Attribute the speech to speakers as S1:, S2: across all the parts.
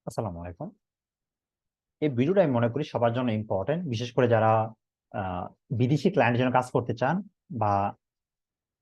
S1: আসসালামু আলাইকুম। এই ভিডিওটা আমি মনে করি সবার জন্য ইম্পর্টেন্ট, বিশেষ করে যারা আহ, বিদেশি ক্লায়েন্টের জন্য কাজ করতে চান, বা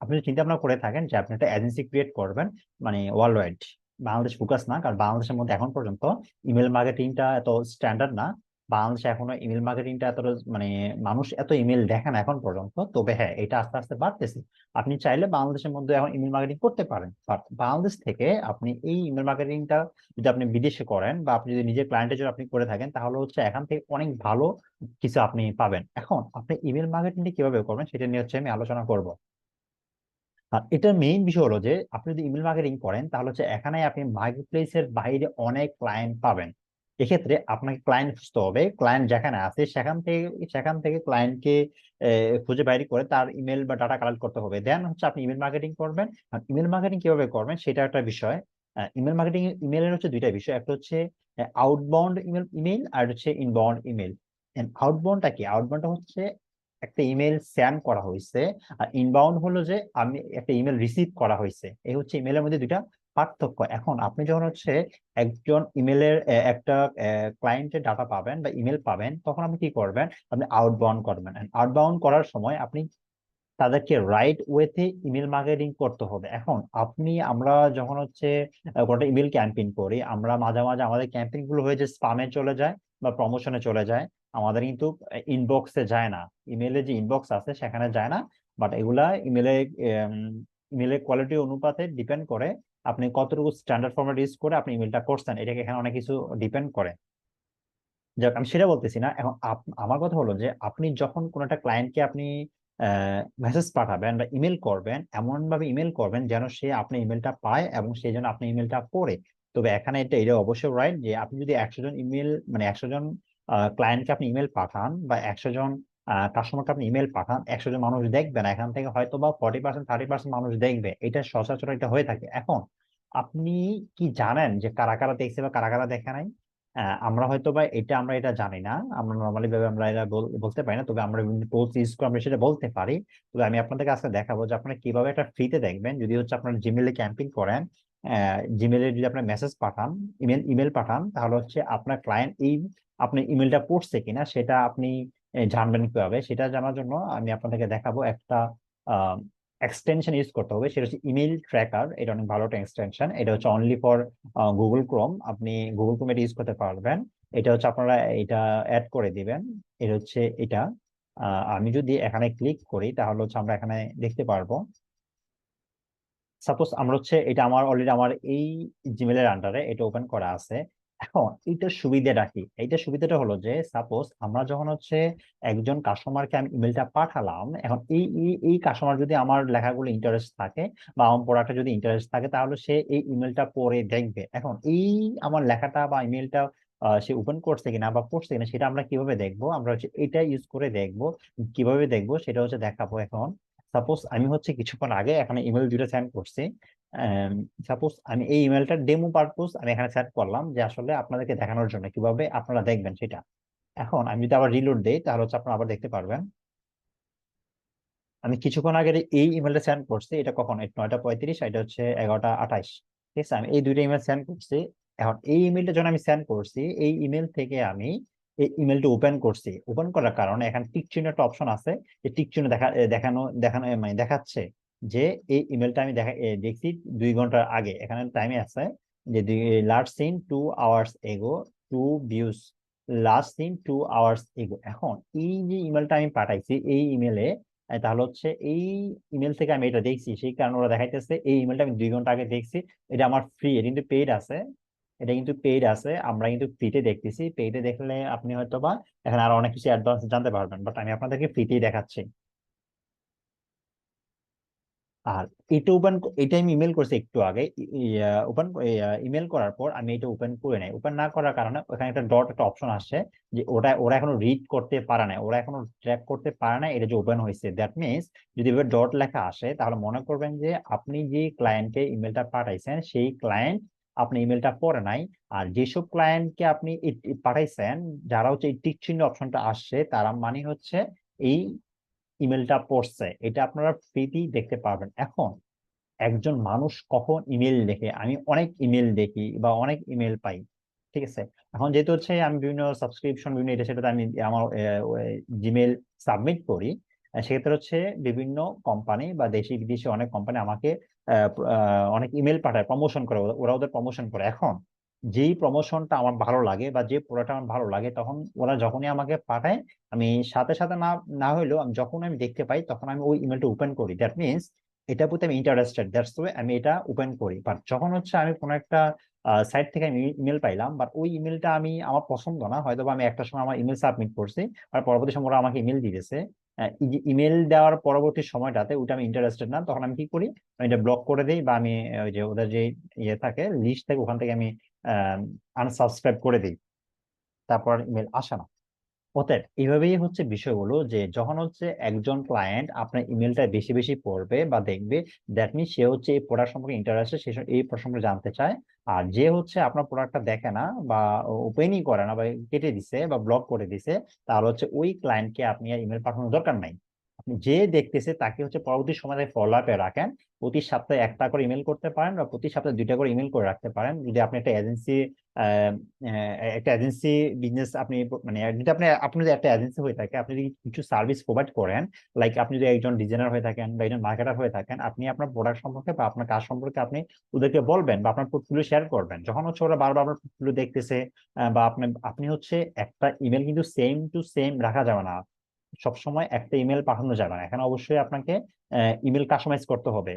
S1: আপনি যদি চিন্তা ভাবনা করে থাকেন যে আপনি একটা এজেন্সি ক্রিয়েট করবেন, মানে ওয়ার্ল্ড ওয়াইড। বাংলাদেশ ফোকাস না, কারণ বাংলাদেশের মধ্যে এখন পর্যন্ত ইমেল মার্কেটিংটা এত স্ট্যান্ডার্ড না। বাংলাদেশে এখনো ইমেল মার্কেটিংটা এত, মানে মানুষ এত ইমেল দেখে না এখন পর্যন্ত। তবে হ্যাঁ, এটা আস্তে আস্তে বাড়তেছে। আপনি চাইলে বাংলাদেশের মধ্যে এখন ইমেল মার্কেটিং করতে পারেন, বাট বাংলাদেশ থেকে আপনি এই ইমেল মার্কেটিংটা যদি আপনি বিদেশে করেন, বা আপনি যদি নিজের ক্লায়েন্টের জন্য আপনি করে থাকেন, তাহলে হচ্ছে এখান থেকে অনেক ভালো কিছু আপনি পাবেন। এখন আপনি ইমেল মার্কেটিংটা কিভাবে করবেন সেটা নিয়ে হচ্ছে আমি আলোচনা করব। আর এটার মেইন বিষয় হলো যে আপনি যদি ইমেল মার্কেটিং করেন, তাহলে হচ্ছে এখানে আপনি মার্কেট প্লেসের বাইরে অনেক ক্লায়েন্ট পাবেন। এক্ষেত্রে আপনাকে ক্লায়েন্ট খুঁজতে হবে, ক্লায়েন্ট যেখানে আছে সেখান থেকে ক্লায়েন্টকে খুঁজে বাইরে করে তার ইমেল বা ডাটা কালেক্ট করতে হবে, দেন হচ্ছে আপনি ইমেল মার্কেটিং করবেন। আর ইমেল মার্কেটিং কিভাবে করবেন সেটা একটা বিষয়। ইমেল মার্কেটিং ইমেলের হচ্ছে দুইটা বিষয়, একটা হচ্ছে আউটবাউন্ড ইমেল ইমেল, আর হচ্ছে ইনবাউন্ড ইমেল। আউটবাউন্ডটা কি? আউটবাউন্ডটা হচ্ছে একটা ইমেল সেন্ড করা হয়েছে, আর ইনবাউন্ড হলো যে আমি একটা ইমেল রিসিভ করা হয়েছে। এই হচ্ছে ইমেলের মধ্যে দুইটা পার্থক্য। এখন আপনি যখন হচ্ছে একজন ইমেলের একটা ক্লায়েন্টের ডাটা পাবেন বা ইমেল পাবেন, তখন আপনি কি করবেন? আপনি আউটবাউন্ড করবেন। আউটবাউন্ড করার সময় আপনি তাদেরকে রাইট ওয়েতে ইমেল মার্কেটিং করতে হবে। এখন আমরা যখন হচ্ছে কোনো ইমেল ক্যাম্পেইন করি, আমরা মাঝে মাঝে আমাদের ক্যাম্পেইন গুলো হয়ে যে স্পামে চলে যায় বা প্রমোশনে চলে যায়, আমাদের কিন্তু ইনবক্সে যায় না। ইমেলে যে ইনবক্স আছে সেখানে যায় না। বাট এগুলা ইমেলের কোয়ালিটি অনুপাতে ডিপেন্ড করে আপনি কতটুকু স্ট্যান্ডার্ড ফরম্যাট ইউজ করে আপনি ইমেলটা করছেন, এটাকে এখানে অনেক কিছু ডিপেন্ড করে। যাক, আমি সেটা বলতেছি না এখন। আমার কথা হলো যে আপনি যখন কোনো একটা ক্লায়েন্টকে আপনি মেসেজ পাঠাবেন বা ইমেল করবেন, এমন ভাবে ইমেল করবেন যেন সে আপনার ইমেলটা পায় এবং সেই জন্য আপনার ইমেলটা পড়ে। তবে এখানে এটা অবশ্যই রাইট যে আপনি যদি 100 জন ইমেল, মানে 100 জন ক্লায়েন্টকে আপনি ইমেল পাঠান, বা 100 জন কাস্টমারকে আপনি ইমেল পাঠান, 100 জন মানুষ দেখবেন, এখান থেকে হয়তো বা 40% 30% মানুষ দেখবে। এটা সচরাচর এটা হয়ে থাকে। এখন আপনি কি জানেন যে কারা কারা দেখছে বা কারা কারা দেখে নাই? আমরা হয়তো বা আমরা এটা জানি না। আমরা নর্মালি ভাবে আমরা এটা বলতে পারি না, তবে আমরা বিভিন্ন টুলস ইউজ করে আমরা সেটা বলতে পারি। তবে আমি আপনাদেরকে আজকে দেখাবো যে আপনারা কিভাবে একটা ফ্রিতে দেখবেন। যদি হচ্ছে আপনার জিমেলে ক্যাম্পিং করেন, জিমেলে যদি আপনার মেসেজ পাঠান, ইমেল পাঠান, তাহলে হচ্ছে আপনার ক্লায়েন্ট আপনি ইমেলটা পড়ছে কিনা সেটা আপনি জানবেন কিভাবে। সেটা জানার জন্য আমি আপনাদেরকে দেখাবো একটা এক্সটেনশন ইউজ করতে হবে, সেটা হচ্ছে ইমেল ট্র্যাকার। এটা অনেক ভালো একটা এক্সটেনশন, এটা হচ্ছে অনলি ফর গুগল ক্রোম। আপনি গুগল ক্রোম এটা ইউজ করতে পারবেন। এটা হচ্ছে আপনারা এটা অ্যাড করে দিবেন। এটা হচ্ছে এটা। আমি যদি এখানে ক্লিক করি, তাহলে হচ্ছে আমরা এখানে দেখতে পারবো। সাপোজ আমরা হচ্ছে এটা আমার অলরেডি আমার এই জিমেলের আন্ডারে এটা ওপেন করা আছে। এখন এইটার সুবিধাটা কি? এইটার সুবিধাটা হলো যে সাপোজ আমরা যখন হচ্ছে একজন কাস্টমারকে আমি ইমেলটা পাঠালাম, এখন এই কাস্টমার যদি আমার লেখাগুলো ইন্টারেস্ট থাকে বা আমার প্রোডাক্টে যদি ইন্টারেস্ট থাকে, তাহলে সে এই ইমেলটা পড়ে দেখবে। এখন এই আমার লেখাটা বা ইমেলটা সে ওপেন করছে কিনা বা পড়ছে কিনা সেটা আমরা কিভাবে দেখবো? আমরা হচ্ছে এটা ইউজ করে দেখবো। কিভাবে দেখবো সেটা হচ্ছে দেখাবো এখন। সাপোজ আমি হচ্ছে কিছুক্ষণ আগে এখানে ইমেল দুটো সেন্ড করছি। সাপোজ আমি এই ইমেলটা ডেমো পারপোজ আমি এখানে সেন্ড করলাম, যে আসলে আপনাদেরকে দেখানোর জন্য কিভাবে আপনারা দেখবেন সেটা। এখন আমি যদি আবার রিলোড দেই, তাহলে হচ্ছে আপনারা আবার দেখতে পারবেন আমি কিছুক্ষণ আগে এই ইমেলটা সেন্ড করছি। এটা কখন? 9টা 35, এটা হচ্ছে 11টা 28। ঠিক আছে, আমি এই দুইটা ইমেল সেন্ড করছি। এখন এই ইমেলটা যখন আমি সেন্ড করছি, এই ইমেল থেকে আমি এই ইমেলটা ওপেন করছি। ওপেন করার কারণে এখানে টিক চিহ্ন একটা অপশন আছে। এই টিক চিহ্ন দেখানো দেখানো মানে দেখাচ্ছে যে এই ইমেলটা আমি দেখছি 2 ঘন্টা আগে। এখানে টাইমে আছে যে last seen 2 hours ago, two views last seen 2 hours ago. এখন এই যে ইমেলটা আমি পাঠাইছি, এই ইমেলে তাহলে হচ্ছে এই ইমেল থেকে আমি এটা দেখছি, সেই কারণে ওরা দেখাইতেছে এই ইমেলটা আমি 2 ঘন্টা আগে দেখছি। এটা আমার ফ্রি, এটা কিন্তু পেইড আছে। এটা কিন্তু পেইড আছে, আমরা কিন্তু ফ্রিতে দেখতেছি। পেইডে দেখলে আপনি হয়তো বা এখানে আরো অনেক কিছু অ্যাডভান্স জানতে পারবেন, বাট আমি আপনাদেরকে ফ্রিতেই দেখাচ্ছি। আর এটা আমি ইমেল করছি একটু আগে। ওপেন ইমেল করার পর আমি এটা ওপেন করে নাই। ওপেন না করার কারণে ওখানে একটা ডট একটা অপশন আসছে, যে ওরা এখনো রিড করতে পারে না, ওরা এখনো ট্র্যাক করতে পারে না এটা যে ওপেন হয়েছে। দ্যাট মিনস যদি এবার ডট লেখা আসে, তাহলে মনে করবেন যে আপনি যে ক্লায়েন্টকে ইমেলটা পাঠাইছেন সেই ক্লায়েন্ট আপনি ইমেলটা পড়ে নাই। আর যেসব ক্লায়েন্টকে আপনি পাঠাইছেন, যারা হচ্ছে এই টিক চিহ্ন অপশনটা আসছে, তারা মানে হচ্ছে এই ইমেলটা পড়ছে। এটা আপনারা ফ্রিতেই দেখতে পারবেন। এখন একজন মানুষ কখন ইমেল দেখে? আমি অনেক ইমেল দেখি বা অনেক ইমেল পাই, ঠিক আছে। এখন যেহেতু হচ্ছে আমি বিভিন্ন সাবস্ক্রিপশন বিভিন্ন এটা সেটাতে আমি আমার জিমেল সাবমিট করি, সেক্ষেত্রে হচ্ছে বিভিন্ন কোম্পানি বা দেশি বিদেশি অনেক কোম্পানি আমাকে অনেক ইমেল পাঠায়, প্রমোশন করে, ওরা ওদের প্রমোশন করে। এখন যেই প্রমোশনটা আমার ভালো লাগে বা যে প্রোডাক্ট আমার ভালো লাগে, তখন ওরা যখনই আমাকে পাঠায়, আমি সাথে সাথে না না হইলেও আমি যখন আমি দেখতে পাই তখন আমি ওই ইমেলটা ওপেন করি। দ্যাট মিনস এটা প্রতি আমি ইন্টারেস্টেড, দ্যাটস ওয়ে আমি এটা ওপেন করি। বাট যখন হচ্ছে আমি কোনো একটা সাইট থেকে আমি ইমেল পাইলাম, বাট ওই ইমেলটা আমি আমার পছন্দ না, হয়তো বা আমি একটা সময় আমার ইমেল সাবমিট করছি আর পরবর্তী সময় ওরা আমাকে ইমেল দিয়েছে, ইমেল দেওয়ার পরবর্তী সময়টাতে ওটা আমি ইন্টারেস্টেড না, তখন আমি কি করি, আমি এটা ব্লক করে দিই, বা আমি ওই যে ওদের যে ইয়ে থাকে লিস্ট থাকে ওখান থেকে আমি আনসাবস্ক্রাইব করে দিই, তারপর ইমেল আসে না। অতএব এইভাবেই হচ্ছে বিষয়গুলো, যে যখন হচ্ছে একজন ক্লায়েন্ট আপনার ইমেলটা বেশি বেশি পড়বে বা দেখবে, দ্যাট মিনস সে হচ্ছে এই প্রোডাক্ট সম্পর্কে ইন্টারেস্টেড, সে এই প্রোডাক্ট সম্পর্কে জানতে চায়। আর যে হচ্ছে আপনার প্রোডাক্টটা দেখে না বা ওপেনই করে না বা কেটে দিছে বা ব্লক করে দিছে, তাহলে হচ্ছে ওই ক্লায়েন্টকে আপনি আর ইমেল পাঠানোর দরকার নাই। আপনি যে দেখতেছে তাকে হচ্ছে পরবর্তী সময় ফলো আপে রাখেন। প্রতি সপ্তাহে একটা করে ইমেল করতে পারেন বা প্রতি সপ্তাহে দুইটা করে ইমেল করে রাখতে পারেন। যদি আপনি একটা এজেন্সি একটা এজেন্সি বিজনেস আপনি মানে যদি আপনি আপনি যদি একটা এজেন্সি হয়ে থাকে, আপনি যদি কিছু সার্ভিস প্রোভাইড করেন, লাইক আপনি যদি একজন ডিজাইনার হয়ে থাকেন বা একজন মার্কেটার হয়ে থাকেন, আপনি আপনার প্রোডাক্ট সম্পর্কে বা আপনার কাজ সম্পর্কে আপনি ওদেরকে বলবেন বা আপনার পোর্টফোলিও শেয়ার করবেন। যখন হচ্ছে ওরা বারবার আপনার পোর্টফোলিও দেখতেছে, বা আপনি আপনি হচ্ছে একটা ইমেল কিন্তু সেম টু সেম রাখা যাবে না, সবসময় একটা ইমেল পাঠানো যাবে না, এখানে অবশ্যই আপনাকে ইমেল কাস্টমাইজ করতে হবে।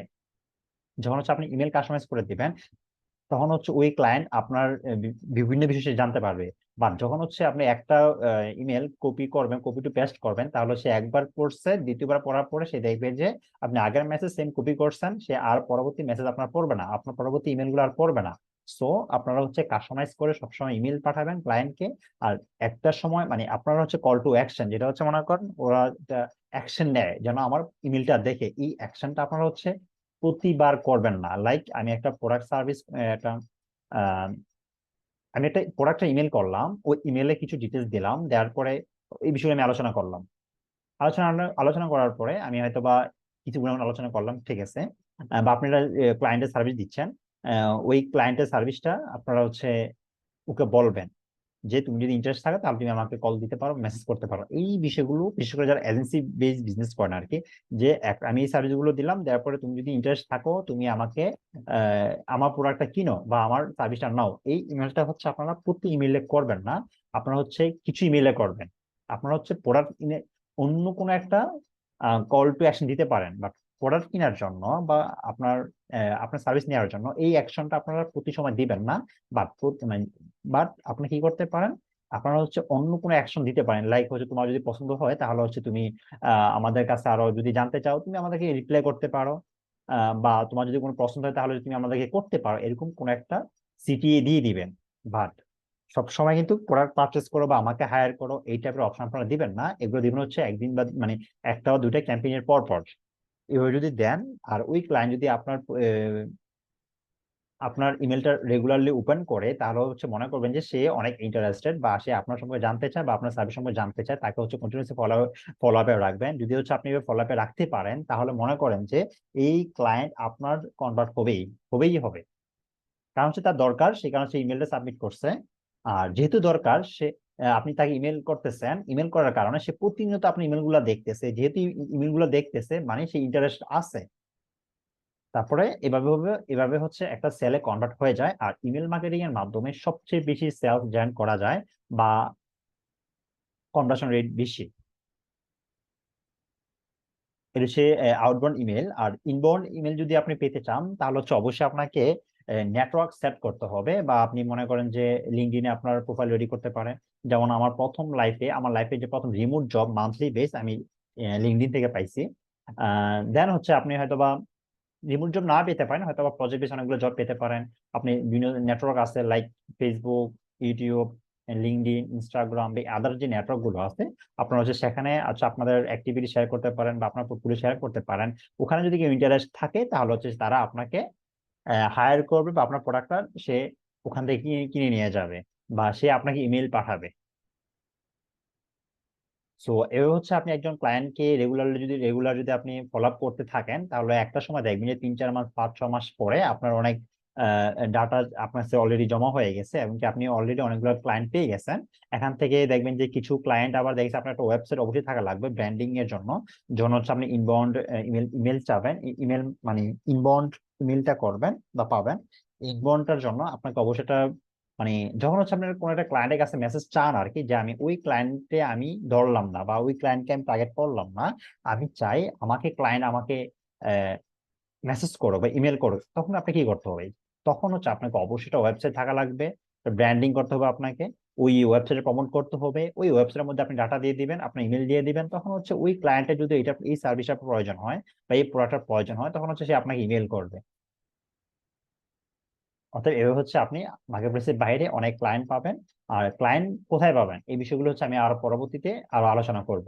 S1: যখন হচ্ছে আপনি ইমেল কাস্টমাইজ করে দিবেন, তখন হচ্ছে ওই ক্লায়েন্ট আপনার বিভিন্ন বিষয়ে সে জানতে পারবে। বা যখন হচ্ছে আপনি একটা ইমেল কপি করবেন, কপি টু পেস্ট করবেন, তাহলে সে একবার পড়ছে, দ্বিতীয়বার পড়ার পরে সে দেখবে যে আপনি আগের মেসেজ সেম কপি করছেন, সে আর পরবর্তী মেসেজ আপনার পড়বে না, আপনার পরবর্তী ইমেলগুলো আর পড়বে না। সো আপনারা হচ্ছে কাস্টমাইজ করে সবসময় ইমেল পাঠাবেন ক্লায়েন্টকে। আর একটা সময় মানে আপনারা হচ্ছে কল টু অ্যাকশন, যেটা হচ্ছে মনে করেন ওরা অ্যাকশন নেয় যেন আমার ইমেলটা দেখে, এই অ্যাকশনটা আপনারা হচ্ছে প্রতিবার করবেন না। লাইক আমি একটা প্রোডাক্ট সার্ভিস একটা আহ, আমি একটা প্রোডাক্টের ইমেল করলাম, ওই ইমেলে কিছু ডিটেলস দিলাম, দেওয়ার পরে এই বিষয়ে আমি আলোচনা করলাম, আলোচনা আলোচনা করার পরে আমি হয়তো বা কিছু গুণাগুণ আলোচনা করলাম, ঠিক আছে। বা আপনারা ক্লায়েন্টের সার্ভিস দিচ্ছেন, ওই ক্লায়েন্টের সার্ভিসটা আপনারা হচ্ছে ওকে বলবেন যে তুমি যদি ইন্টারেস্ট থাকে তাহলে তুমি আমাকে কল দিতে পারো, মেসেজ করতে পারো। এই বিষয়গুলো বিশেষ করে যারা এজেন্সি বেস বিজনেস করেন আর কি, যে আমি এই সার্ভিস গুলো দিলাম, দেওয়ার পরে তুমি যদি ইন্টারেস্ট থাকো তুমি আমাকে আমার প্রোডাক্টটা কিনো বা আমার সার্ভিসটা নাও, এই ইমেলটা হচ্ছে আপনারা প্রতি ইমেলে করবেন না, আপনারা হচ্ছে কিছু ইমেলে করবেন। আপনারা হচ্ছে প্রোডাক্ট অন্য কোনো একটা কল টু অ্যাকশন দিতে পারেন, বাট প্রোডাক্ট কেনার জন্য বা আপনার আপনার সার্ভিস নেওয়ার জন্য এই অ্যাকশনটা আপনারা প্রতি সময় দিবেন না। বাট বাট আপনি কি করতে পারেন, আপনারা হচ্ছে অন্য কোনো অ্যাকশন দিতে পারেন। লাইক হচ্ছে তোমার যদি পছন্দ হয় তাহলে হচ্ছে তুমি আমাদের কাছে আরো যদি জানতে চাও তুমি আমাদেরকে রিপ্লাই করতে পারো, বা তোমার যদি কোনো পছন্দ হয় তাহলে তুমি আমাদেরকে করতে পারো, এরকম কোন একটা সিটিয়ে দিয়ে দিবেন। বাট সবসময় কিন্তু প্রোডাক্ট পারচেস করো বা আমাকে হায়ার করো এই টাইপের অপশন আপনারা দিবেন না। এগুলো দিবেন হচ্ছে একদিন বা মানে একটা বা দুইটা ক্যাম্পেইনের পর পর। এভাবে যদি দেন, আর ওই ক্লায়েন্ট যদি আপনার আপনার ইমেলটা রেগুলারলি ওপেন করে, তাহলে হচ্ছে মনে করবেন যে সে অনেক ইন্টারেস্টেড বা সে আপনার সম্পর্কে জানতে চায় বা আপনার সার্ভিস সম্পর্কে জানতে চায়, তাকে হচ্ছে কন্টিনিউসলি ফলো আপে রাখবেন। যদি হচ্ছে আপনি ফলো আপে রাখতে পারেন, তাহলে মনে করেন যে এই ক্লায়েন্ট আপনার কনভার্ট হবেই, হবেই হবে। কারণ হচ্ছে তার দরকার, সেই কারণে সে ইমেলটা সাবমিট করছে। আর যেহেতু দরকার সে আপনি তাকে ইমেল করতেছেন, ইমেল করার কারণে সে প্রতিনিয়ত আপনি ইমেল গুলা দেখতেছে, যেহেতু ইমেল গুলা দেখতেছে মানে সে ইন্টারেস্ট আছে। তারপরে এভাবে হচ্ছে একটা সেলে কনভার্ট হয়ে যায়। আর ইমেল মার্কেটিং এর মাধ্যমে সবচেয়ে বেশি সেলস জেনারেট করা যায় বা কনভার্সন রেট বেশি। এটা হচ্ছে আউটবাউন্ড ইমেল। আর ইনবাউন্ড ইমেল যদি আপনি পেতে চান তাহলে হচ্ছে অবশ্যই আপনাকে নেটওয়ার্ক সেট করতে হবে, বা আপনি মনে করেন যে লিঙ্কডইনে আপনার প্রোফাইল রেডি করতে পারেন। যেমন আমার লাইফে যে প্রথম রিমোট জব মান্থলি বেস আমি লিঙ্কডইন থেকে পাইছি। দেন হচ্ছে আপনি হয়তোবা রিমোট জব না পেতে পারেন, হয়তো বা প্রজেক্ট বেস অনেকগুলো জব পেতে পারেন। আপনি বিভিন্ন নেটওয়ার্ক আছে like Facebook, YouTube, LinkedIn, Instagram, এই আদার যে নেটওয়ার্ক গুলো আছে, আপনারা হচ্ছে সেখানে আচ্ছা আপনাদের অ্যাক্টিভিটি শেয়ার করতে পারেন বা আপনার পোর্টফোলিও শেয়ার করতে পারেন। ওখানে যদি কেউ ইন্টারেস্ট থাকে তাহলে হচ্ছে তারা আপনাকে হায়ার করবে বা আপনার প্রোডাক্টটা সে ওখান থেকে কিনে কিনে নিয়ে যাবে বা সে আপনাকে ইমেল পাঠাবে। সো এভাবে হচ্ছে আপনি একজন ক্লায়েন্টকে রেগুলার যদি আপনি ফলো আপ করতে থাকেন, তাহলে একটা সময় দেখবেন যে 3-4 মাস 5-6 মাস পরে আপনার অনেক ডাটা আপনার কাছে অলরেডি জমা হয়ে গেছে এবং কি আপনি অলরেডি অনেকগুলো ক্লায়েন্ট পেয়ে গেছেন। এখান থেকে দেখবেন যে কিছু ক্লায়েন্ট আবার দেখেছে আপনার একটা ওয়েবসাইট অবশ্যই থাকা লাগবে ব্র্যান্ডিং এর জন্য। যখন হচ্ছে আপনি ইনবাউন্ড ইমেল ইমেল চাবেন, ইমেল মানে ইনবাউন্ড ইমেলটা করবেন বা পাবেন, ইনবাউন্ডটার জন্য আপনাকে অবশ্যই একটা মানে যখন হচ্ছে আপনার কোনো একটা ক্লায়েন্টের কাছে মেসেজ চান আর কি, যে আমি ওই ক্লায়েন্টে আমি ধরলাম না বা ওই ক্লায়েন্টকে আমি টার্গেট করলাম না, আমি চাই আমাকে ক্লায়েন্ট আমাকে মেসেজ করো বা ইমেল করো, তখন আপনি কি করতে হবে? তখন হচ্ছে আপনাকে অবশ্যই ওয়েবসাইট থাকা লাগবে, ব্র্যান্ডিং করতে হবে আপনাকে, ওই ওয়েবসাইটে প্রমোট করতে হবে, ওই ওয়েবসাইটের মধ্যে আপনি ডাটা দিয়ে দিবেন, আপনার ইমেল দিয়ে দিবেন, তখন হচ্ছে ওই ক্লায়েন্টের যদি এটা এই সার্ভিসের প্রয়োজন হয় বা এই প্রোডাক্টের প্রয়োজন হয়, তখন হচ্ছে সে আপনাকে ইমেল করবে। অর্থাৎ এভাবে হচ্ছে আপনি মার্কেট প্লেসের বাইরে অনেক ক্লায়েন্ট পাবেন। আর ক্লায়েন্ট কোথায় পাবেন এই বিষয়গুলো হচ্ছে আমি আরো পরবর্তীতে আরো আলোচনা করব।